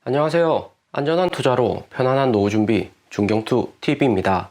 안녕하세요. 안전한 투자로 편안한 노후 준비 중경투 TV입니다.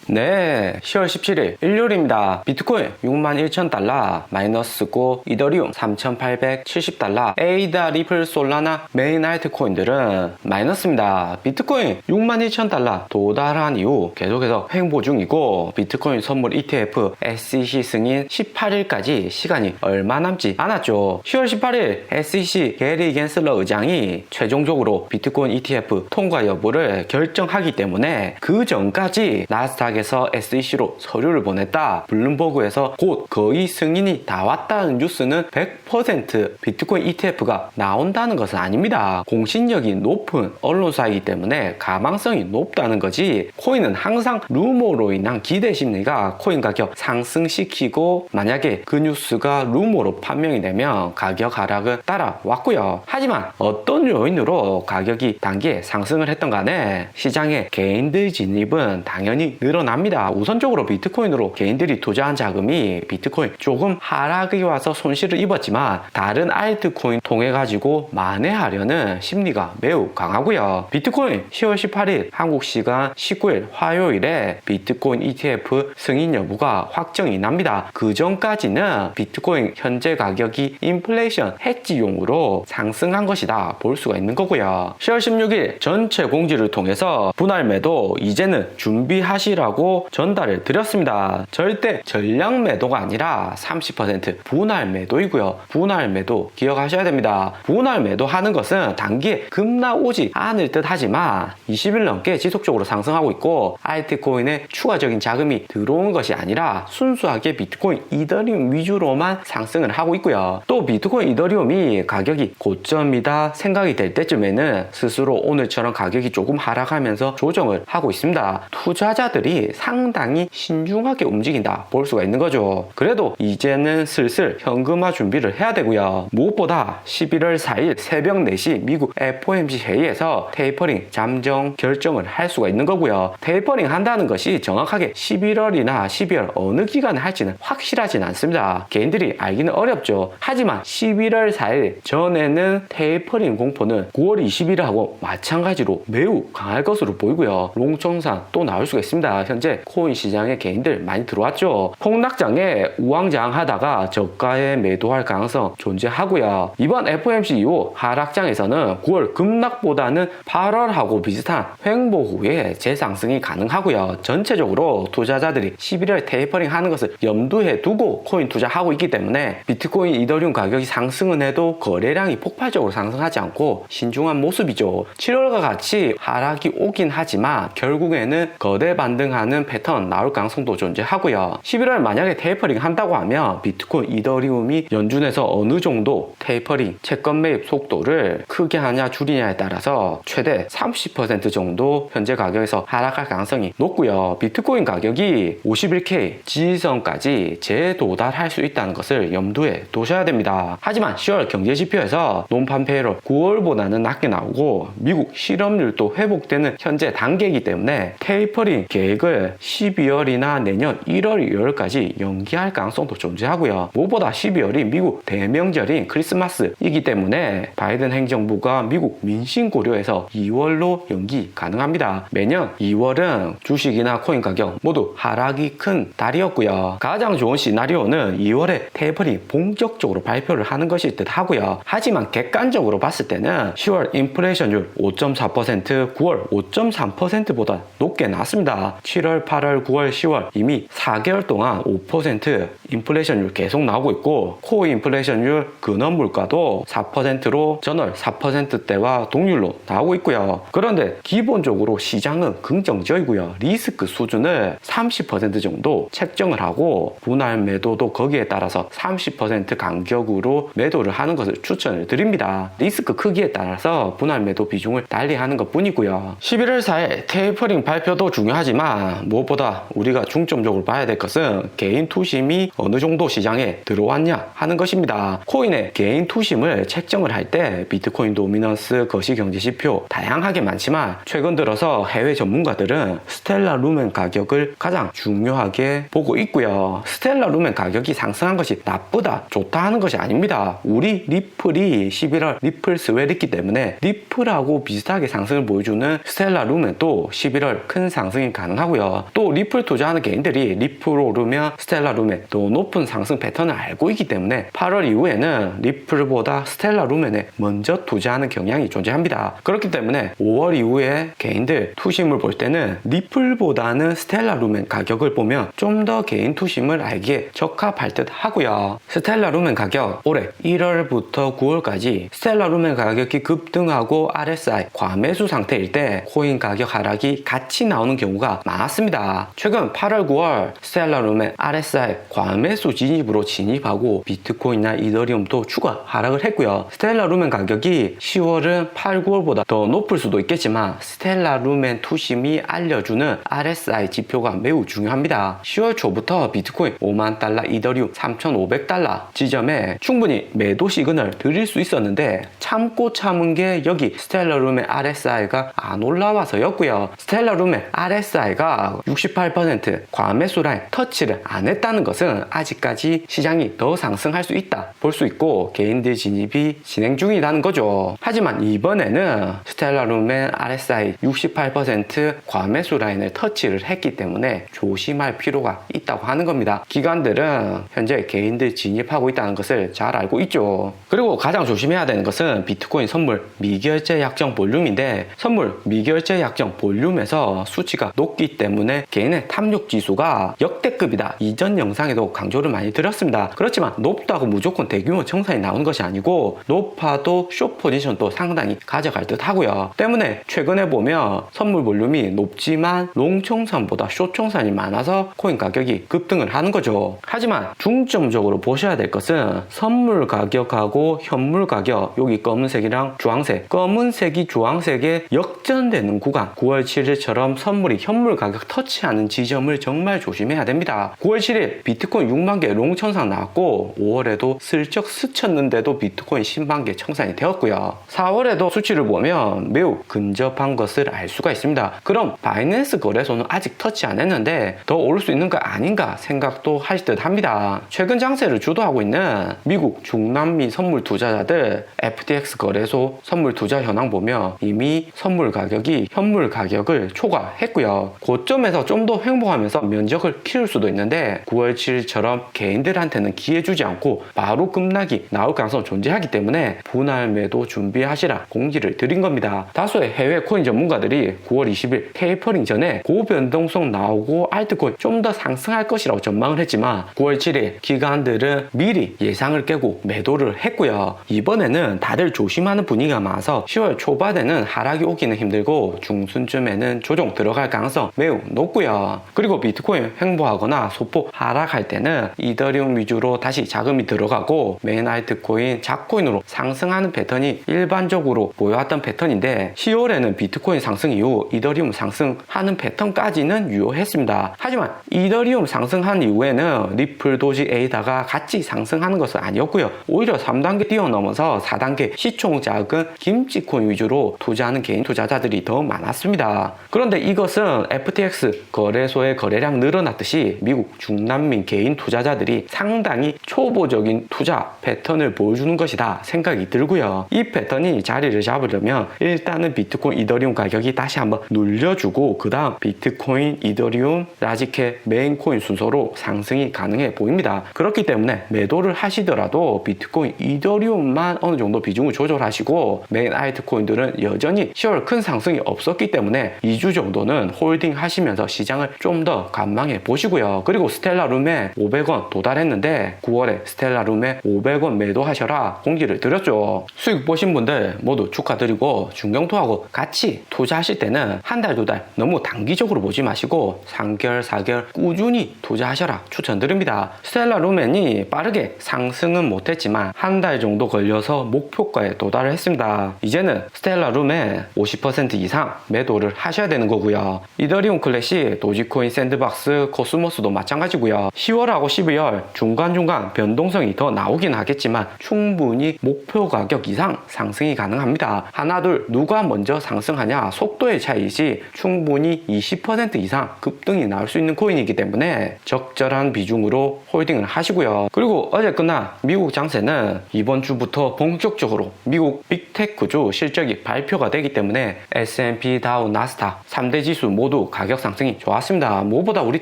네, 10월 17일 일요일입니다. 비트코인 61,000달러 마이너스고 이더리움 3,870달러, 에이다, 리플, 솔라나 메인 알트코인들은 마이너스입니다. 비트코인 61,000달러 도달한 이후 계속해서 횡보 중이고, 비트코인 선물 ETF SEC 승인 18일까지 시간이 얼마 남지 않았죠. 10월 18일 SEC 게리 겐슬러 의장이 최종적으로 비트코인 ETF 통과 여부를 결정하기 때문에 그 전까지 나스닥에서 SEC로 서류를 보냈다, 블룸버그에서 곧 거의 승인이 다 왔다는 뉴스는 100% 비트코인 ETF가 나온다는 것은 아닙니다. 공신력이 높은 언론사이기 때문에 가망성이 높다는 거지, 코인은 항상 루머로 인한 기대 심리가 코인 가격 상승시키고, 만약에 그 뉴스가 루머로 판명이 되면 가격 하락은 따라왔고요. 하지만 어떤 요인으로 가격이 단기에 상승을 했던 간에 시장에 개인들 진입은 당연히 늘어납니다. 우선적으로 비트코인으로 개인들이 투자한 자금이 비트코인 조금 하락이 와서 손실을 입었지만 다른 알트코인 통해 가지고 만회하려는 심리가 매우 강하고요. 비트코인 10월 18일 한국 시간 19일 화요일에 비트코인 ETF 승인 여부가 확정이 납니다. 그 전까지는 비트코인 현재 가격이 인플레이션 해지용으로 상승한 것이다 볼 수가 있는 거고요. 10월 16일 전체 공지를 통해서 분할 매도 이제는 준비하시라고 전달을 드렸습니다. 절대 전량 매도가 아니라 30% 분할 매도이고요. 분할 매도 기억하셔야 됩니다. 분할 매도 하는 것은 단기에 급락오지 않을 듯 하지만 20일 넘게 지속적으로 상승하고 있고, 알트코인에 추가적인 자금이 들어온 것이 아니라 순수하게 비트코인, 이더리움 위주로만 상승을 하고 있고요. 또 비트코인, 이더리움이 가격이 고점이다 생각이 될 때쯤에는 스스로 오늘처럼 가격이 조금 하락하면서 조정을 하고 있습니다. 투자자들이 상당히 신중하게 움직인다 볼 수가 있는 거죠. 그래도 이제는 슬슬 현금화 준비를 해야 되고요. 무엇보다 11월 4일 새벽 4시 미국 FOMC 회의에서 테이퍼링 잠정 결정을 할 수가 있는 거고요. 테이퍼링 한다는 것이 정확하게 11월이나 12월 어느 기간에 할지는 확실하진 않습니다. 개인들이 알기는 어렵죠. 하지만 11월 4일 전에는 테이퍼링 공포는 9월 20일하고 마찬가지로 매우 강할 것으로 보이고요. 롱청산 또 나올 수가 있습니다. 현재 코인 시장에 개인들 많이 들어왔죠. 폭락장에 우왕좌왕하다가 저가에 매도할 가능성 존재하고요. 이번 FOMC 이후 하락장에서는 9월 급락보다는 8월하고 비슷한 횡보 후에 재상승이 가능하고요. 전체적으로 투자자들이 11월 테이퍼링 하는 것을 염두에 두고 코인 투자하고 있기 때문에 비트코인, 이더리움 가격이 상승은 해도 거래량이 폭발적으로 상승하지 않고 신중한 모습이죠. 7월과 같이 하락이 오긴 하지만 결국에는 거대 반등하는 패턴 나올 가능성도 존재하고요. 11월 만약에 테이퍼링 한다고 하면 비트코인, 이더리움이 연준에서 어느 정도 테이퍼링 채권 매입 속도를 크게 하냐 줄이냐에 따라서 최대 30% 정도 현재 가격에서 하락할 가능성이 높고요. 비트코인 가격이 51K 지지선까지 재도달할 수 있다는 것을 염두에 두셔야 됩니다. 하지만 10월 경제지표에서 논판 페이롤 9월보다는 낮게 나오고 미국 실업률도 회복되는 현재 단계이기 때문에 테이퍼링 계획을 12월이나 내년 1월, 2월까지 연기할 가능성도 존재하고요. 무엇보다 12월이 미국 대명절인 크리스마스이기 때문에 바이든 행정부가 미국 민심 고려해서 2월로 연기 가능합니다. 매년 2월은 주식이나 코인 가격 모두 하락이 큰 달이었고요. 가장 좋은 시나리오는 2월에 테이퍼링 본격적으로 발표를 하는 것일 듯 하고요. 하지만 객관적으로 봤을 때는 10월 인플레이션율 5.4%, 9월 5.3%보다 높게 나왔습니다. 7월, 8월, 9월, 10월 이미 4개월 동안 5% 인플레이션율 계속 나오고 있고, 코어 인플레이션율 근원 물가도 4%로 전월 4%대와 동률로 나오고 있고요. 그런데 기본적으로 시장은 긍정적이고요. 리스크 수준을 30% 정도 책정을 하고 분할 매도도 거기에 따라서 30% 간격으로 매도를 하는 것을 추천을 드립니다. 리스크 크기에 따라서 분할 매도 비중을 달리하는 것 뿐이고요. 11월 4일 테이퍼링 발표도 중요하지만 하지만 무엇보다 우리가 중점적으로 봐야 될 것은 개인 투심이 어느 정도 시장에 들어왔냐 하는 것입니다. 코인의 개인 투심을 책정을 할 때 비트코인 도미넌스 거시경제지표 다양하게 많지만 최근 들어서 해외 전문가들은 스텔라 루멘 가격을 가장 중요하게 보고 있고요. 스텔라 루멘 가격이 상승한 것이 나쁘다, 좋다 하는 것이 아닙니다. 우리 리플이 11월 리플 스웰했기 때문에 리플하고 비슷하게 상승을 보여주는 스텔라 루멘도 11월 큰 상승이 가능하고요. 또 리플 투자하는 개인들이 리플 오르면 스텔라 루멘 또 높은 상승 패턴을 알고 있기 때문에 8월 이후에는 리플보다 스텔라 루멘에 먼저 투자하는 경향이 존재합니다. 그렇기 때문에 5월 이후에 개인들 투심을 볼 때는 리플보다는 스텔라 루멘 가격을 보면 좀 더 개인 투심을 알기에 적합할 듯 하고요. 스텔라 루멘 가격 올해 1월부터 9월까지 스텔라 루멘 가격이 급등하고 RSI 과매수 상태일 때 코인 가격 하락이 같이 나오는 경우가 많았습니다. 최근 8월 9월 스텔라 루멘 RSI 과매수 진입으로 진입하고 비트코인이나 이더리움도 추가 하락을 했고요. 스텔라 루멘 가격이 10월은 8, 9월보다 더 높을 수도 있겠지만 스텔라 루멘 투심이 알려주는 RSI 지표가 매우 중요합니다. 10월 초부터 비트코인 5만 달러, 이더리움 3,500달러 지점에 충분히 매도 시그널 드릴 수 있었는데 참고 참은 게 여기 스텔라 루멘 RSI가 안 올라와서였고요. 스텔라 루멘 RSI가 68% 과매수 라인 터치를 안 했다는 것은 아직까지 시장이 더 상승할 수 있다 볼 수 있고 개인들 진입이 진행 중이라는 거죠. 하지만 이번에는 스텔라 루멘 RSI 68% 과매수 라인을 터치를 했기 때문에 조심할 필요가 있다고 하는 겁니다. 기관들은 현재 개인들 진입하고 있다는 것을 잘 알고 있죠. 그리고 가장 조심해야 되는 것은 비트코인 선물 미결제 약정 볼륨인데 선물 미결제 약정 볼륨에서 수치가 높기 때문에 개인의 탐욕 지수가 역대급이다. 이전 영상에도 강조를 많이 드렸습니다. 그렇지만 높다고 무조건 대규모 청산이 나오는 것이 아니고 높아도 숏 포지션도 상당히 가져갈 듯 하고요. 때문에 최근에 보면 선물 볼륨이 높지만 롱 청산보다 숏 청산이 많아서 코인 가격이 급등을 하는 거죠. 하지만 중점적으로 보셔야 될 것은 선물 가격하고 현물 가격, 여기 검은색이랑 주황색, 검은색이 주황색에 역전되는 구간 9월 7일처럼 선물이 현물 가격 터치하는 지점을 정말 조심해야 됩니다. 9월 7일 비트코인 6만 개 롱 청산 나왔고 5월에도 슬쩍 스쳤는데도 비트코인 10만 개 청산이 되었고요. 4월에도 수치를 보면 매우 근접한 것을 알 수가 있습니다. 그럼 바이낸스 거래소는 아직 터치 안 했는데 더 오를 수 있는 거 아닌가 생각도 할 듯 합니다. 최근 장세를 주도하고 있는 미국 중남미 선물 투자자들 FTX 거래소 선물 투자 현황 보면 이미 선물 가격이 현물 가격을 초과했고요. 고점에서 좀 더 횡보하면서 면적을 키울 수도 있는데 9월 7일처럼 개인들한테는 기회 주지 않고 바로 급락이 나올 가능성이 존재하기 때문에 분할 매도 준비하시라 공지를 드린 겁니다. 다수의 해외 코인 전문가들이 9월 20일 테이퍼링 전에 고변동성 나오고 알트코인 좀 더 상승할 것이라고 전망을 했지만 9월 7일 기관들은 미리 예상을 깨고 매도를 했고요. 이번에는 다들 조심하는 분위기가 많아서 10월 초반에는 하락이 오기는 힘들고 중순쯤에는 조정 들어갈 가능성 매우 높고요. 그리고 비트코인 횡보하거나 소폭 하락할 때는 이더리움 위주로 다시 자금이 들어가고 메인 알트코인, 잡코인으로 상승하는 패턴이 일반적으로 보여왔던 패턴인데 10월에는 비트코인 상승 이후 이더리움 상승하는 패턴까지는 유효했습니다. 하지만 이더리움 상승한 이후에는 리플, 도지, 에이다가 같이 상승하는 것은 아니었고요. 오히려 3단계 뛰어넘어서 4단계 시총 작은 김치코인 위주로 투자하는 개인 투자자들이 더 많았습니다. 그런데 이것은 FTX 거래소의 거래량 늘어났듯이 미국 중남미 개인 투자자들이 상당히 초보적인 투자 패턴을 보여주는 것이다 생각이 들고요. 이 패턴이 자리를 잡으려면 일단은 비트코인, 이더리움 가격이 다시 한번 눌려주고 그 다음 비트코인, 이더리움, 라지캡, 메인코인 순서로 상승이 가능해 보입니다. 그렇기 때문에 매도를 하시더라도 비트코인, 이더리움만 어느 정도 비중을 조절하시고 메인 알트코인들은 여전히 10월 큰 상승이 없었기 때문에 2주 정도는 홀딩 하시면서 시장을 좀 더 관망해 보시고요. 그리고 스텔라 룸에 500원 도달했는데 9월에 스텔라 룸에 500원 매도하셔라 공지를 드렸죠. 수익 보신 분들 모두 축하드리고 중경투하고 같이 투자하실 때는 한 달, 두 달 너무 단기적으로 보지 마시고 3개월, 4개월 꾸준히 투자하셔라 추천드립니다. 스텔라 루멘이 빠르게 상승은 못했지만 한 달 정도 걸려서 목표가에 도달을 했습니다. 이제는 스텔라 룸에 50% 이상 매도를 하셔야 되는 거고요. 이더리움 이더리움 클래식, 도지코인 샌드박스, 코스모스도 마찬가지고요. 10월하고 12월 중간중간 변동성이 더 나오긴 하겠지만 충분히 목표 가격 이상 상승이 가능합니다. 하나 둘 누가 먼저 상승하냐 속도의 차이이지 충분히 20% 이상 급등이 나올 수 있는 코인이기 때문에 적절한 비중으로 홀딩을 하시고요. 그리고 어제 끝난 미국 장세는 이번 주부터 본격적으로 미국 빅테크주 실적이 발표가 되기 때문에 S&P, 다우, 나스닥 3대 지수 모두 가격 상승이 좋았습니다. 무엇보다 우리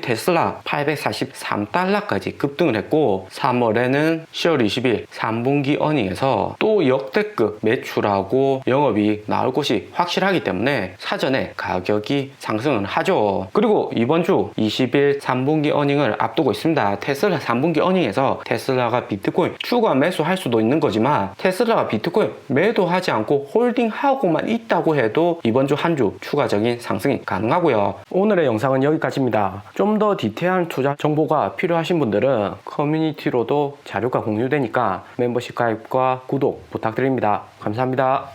테슬라 843달러까지 급등을 했고 3월에는 10월 20일 3분기 어닝에서 또 역대급 매출하고 영업이익 나올 것이 확실하기 때문에 사전에 가격이 상승을 하죠. 그리고 이번 주 20일 3분기 어닝을 앞두고 있습니다. 테슬라 3분기 어닝에서 테슬라가 비트코인 추가 매수할 수도 있는 거지만 테슬라가 비트코인 매도하지 않고 홀딩하고만 있다고 해도 이번 주 한 주 추가적인 상승이 가능하고요. 오늘의 영상은 여기까지입니다. 좀 더 디테일한 투자 정보가 필요하신 분들은 커뮤니티로도 자료가 공유되니까 멤버십 가입과 구독 부탁드립니다. 감사합니다.